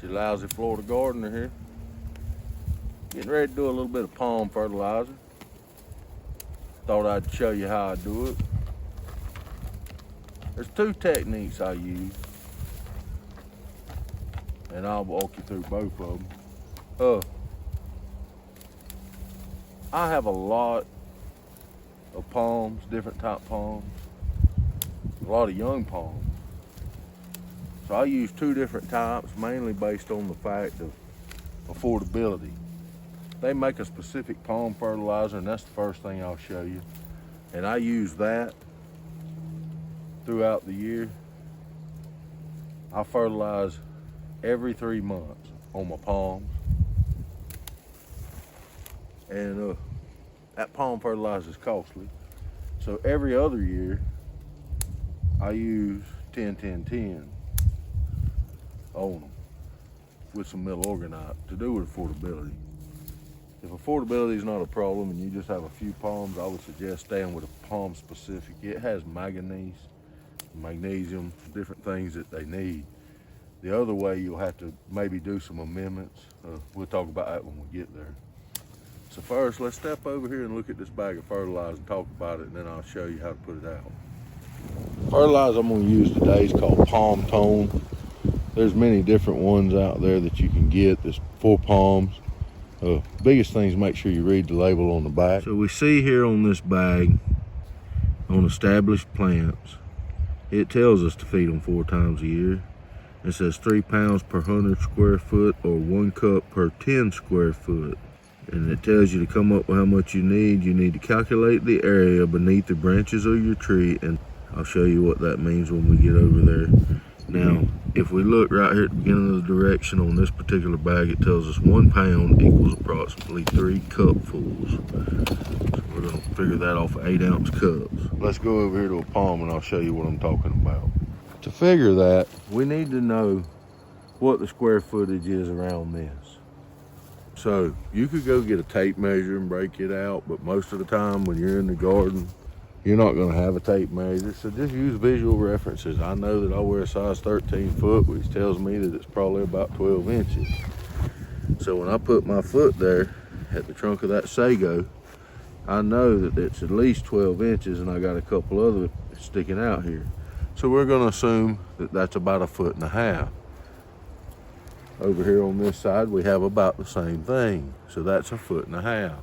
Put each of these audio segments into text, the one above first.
You lousy Florida gardener here. Getting ready to do a little bit of palm fertilizer. Thought I'd show you how I do it. There's two techniques I use, and I'll walk you through both of them. I have a lot of palms, different type palms, a lot of young palms. So I use two different types, mainly based on the fact of affordability. They make a specific palm fertilizer, and that's the first thing I'll show you. And I use that throughout the year. I fertilize every 3 months on my palms. And that palm fertilizer is costly. So every other year, I use 10-10-10 on them with some metal organite to do with affordability. If affordability is not a problem and you just have a few palms, I would suggest staying with a palm specific. It has manganese, magnesium, different things that they need. The other way, you'll have to maybe do some amendments. We'll talk about that when we get there. So first, let's step over here and look at this bag of fertilizer and talk about it, and then I'll show you how to put it out. Fertilizer I'm going to use today is called Palm Tone. There's many different ones out there that you can get. There's 4 palms. Biggest thing is make sure you read the label on the back. So we see here on this bag, on established plants, it tells us to feed them 4 times a year. It says 3 pounds per 100 square foot or 1 cup per 10 square foot. And it tells you to come up with how much you need. You need to calculate the area beneath the branches of your tree, and I'll show you what that means when we get over there. Now, if we look right here at the beginning of the direction on this particular bag, it tells us 1 pound equals approximately 3 cupfuls. So we're going to figure that off of 8-ounce cups. Let's go over here to a palm and I'll show you what I'm talking about. To figure that, we need to know what the square footage is around this. So you could go get a tape measure and break it out, but most of the time when you're in the garden, you're not going to have a tape measure, so just use visual references. I know that I wear a size 13 foot, which tells me that it's probably about 12 inches. So when I put my foot there at the trunk of that sago, I know that it's at least 12 inches, and I got a couple other sticking out here. So we're going to assume that that's about 1.5 feet. Over here on this side, we have about the same thing. So that's 1.5 feet.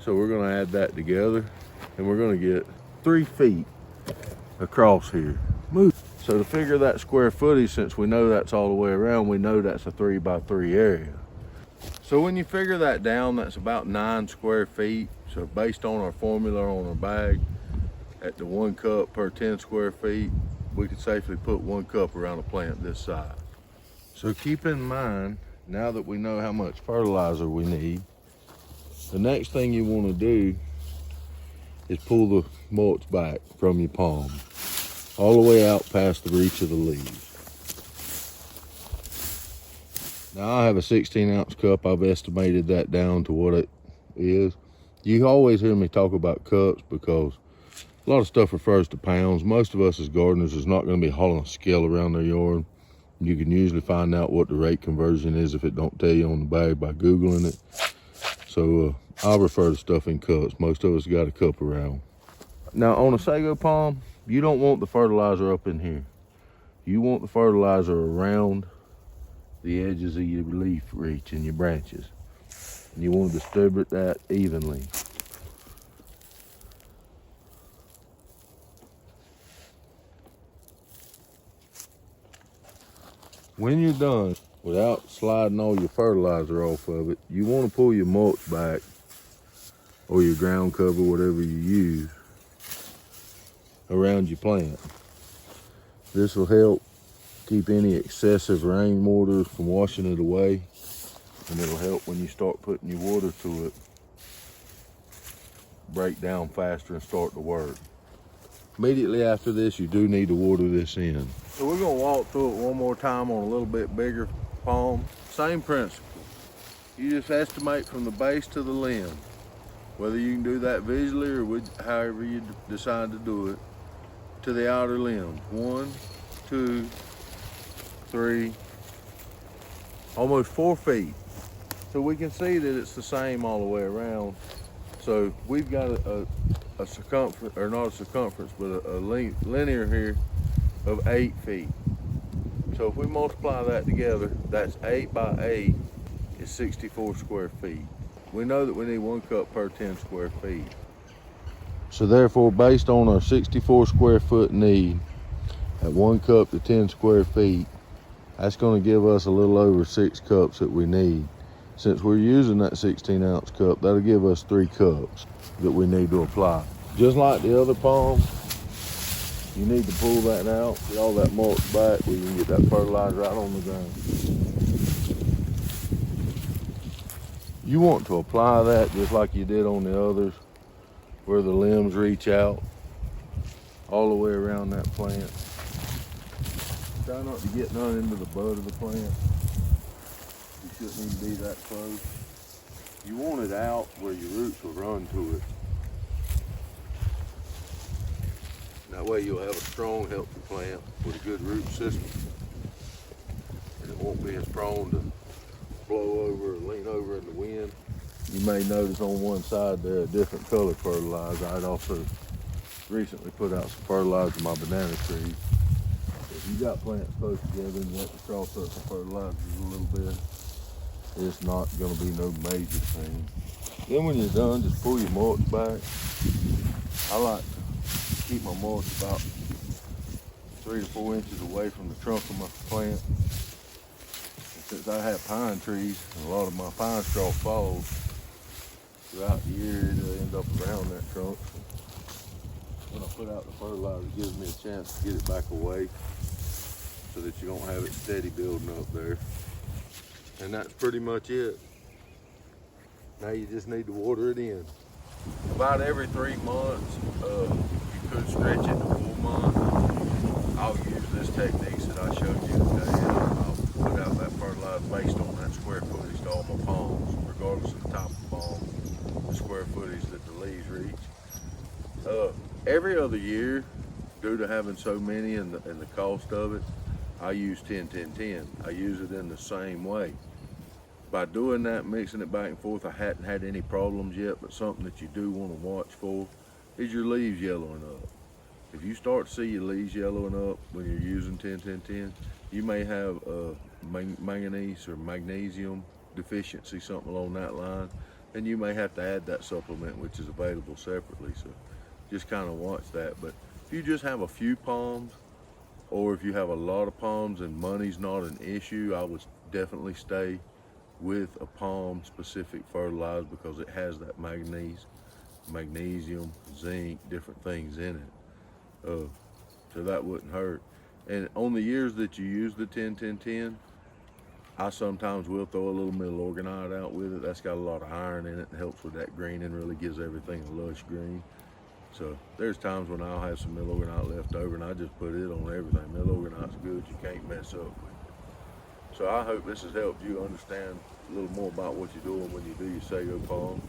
So we're going to add that together, and we're going to get 3 feet across here. Move. So to figure that square footage, since we know that's all the way around, we know that's a 3 by 3 area. So when you figure that down, that's about 9 square feet. So based on our formula on our bag, at the 1 cup per 10 square feet, we could safely put 1 cup around a plant this size. So keep in mind, now that we know how much fertilizer we need, the next thing you want to do is pull the mulch back from your palm, all the way out past the reach of the leaves. Now I have a 16-ounce cup. I've estimated that down to what it is. You always hear me talk about cups because a lot of stuff refers to pounds. Most of us as gardeners is not going to be hauling a scale around their yard. You can usually find out what the rate conversion is if it don't tell you on the bag by Googling it. So I'll refer to stuff in cups. Most of us got a cup around. Now on a sago palm, you don't want the fertilizer up in here. You want the fertilizer around the edges of your leaf reach and your branches. And you want to distribute that evenly. When you're done, without sliding all your fertilizer off of it, you want to pull your mulch back, or your ground cover, whatever you use, around your plant. This will help keep any excessive rainwater from washing it away, and it'll help when you start putting your water to it break down faster and start to work. Immediately after this, you do need to water this in. So we're going to walk through it one more time on a little bit bigger palm. Same principle. You just estimate from the base to the limb, whether you can do that visually or however you decide to do it, to the outer limbs. 1, 2, 3, almost 4 feet. So we can see that it's the same all the way around. So we've got a circumference, or not a circumference, but a linear here of 8 feet. So if we multiply that together, that's 8 by 8 is 64 square feet. We know that we need 1 cup per 10 square feet. So therefore, based on our 64 square foot need at 1 cup to 10 square feet, that's going to give us a little over 6 cups that we need. Since we're using that 16-ounce cup, that'll give us 3 cups that we need to apply. Just like the other palm, you need to pull that out, get all that mulch back where you can get that fertilizer right on the ground. You want to apply that just like you did on the others, where the limbs reach out all the way around that plant. Try not to get none into the bud of the plant. You shouldn't even be that close. You want it out where your roots will run to it. That way you'll have a strong, healthy plant with a good root system. And it won't be as prone to blow over or lean over in the wind. You may notice on one side there a different color fertilizer. I'd also recently put out some fertilizer to my banana trees. If you got plants close together and you have to cross up some fertilizers a little bit, it's not going to be no major thing. Then when you're done, just pull your mulch back. I like to keep my mulch about 3 to 4 inches away from the trunk of my plant. And since I have pine trees, and a lot of my pine straw falls throughout the year, it'll end up around that trunk. When I put out the fertilizer, it gives me a chance to get it back away so that you don't have it steady building up there. And that's pretty much it. Now you just need to water it in. About every 3 months, you could stretch it to 4 months. I'll use this techniques that I showed you today. I'll put out that fertilizer based on that square footage to all my palms, regardless of the type of palm, the square footage that the leaves reach. Every other year, due to having so many and the cost of it, I use 10-10-10. I use it in the same way. By doing that, mixing it back and forth, I hadn't had any problems yet, but something that you do want to watch for is your leaves yellowing up. If you start to see your leaves yellowing up when you're using 10-10-10, you may have manganese or magnesium deficiency, something along that line, and you may have to add that supplement, which is available separately. So just kind of watch that. But if you just have a few palms, or if you have a lot of palms and money's not an issue, I would definitely stay with a palm specific fertilizer because it has that manganese, magnesium, zinc, different things in it. So that wouldn't hurt. And on the years that you use the 10-10-10, I sometimes will throw a little milorganite out with it. That's got a lot of iron in it and helps with that greening, really gives everything a lush green. So there's times when I'll have some milorganite left over and I just put it on everything. Milorganite's good, you can't mess up with it. So I hope this has helped you understand a little more about what you're doing when you do your sago palm.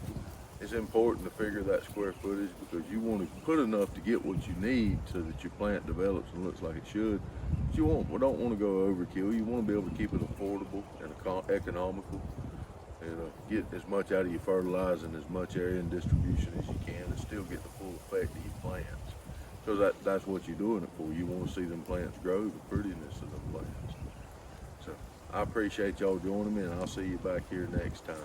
It's important to figure that square footage because you want to put enough to get what you need so that your plant develops and looks like it should. But you don't want to go overkill. You want to be able to keep it affordable and economical and get as much out of your fertilizer and as much area and distribution as you can and still get the full effect of your plants. So that's what you're doing it for. You want to see them plants grow, the prettiness of them plants. So I appreciate y'all joining me, and I'll see you back here next time.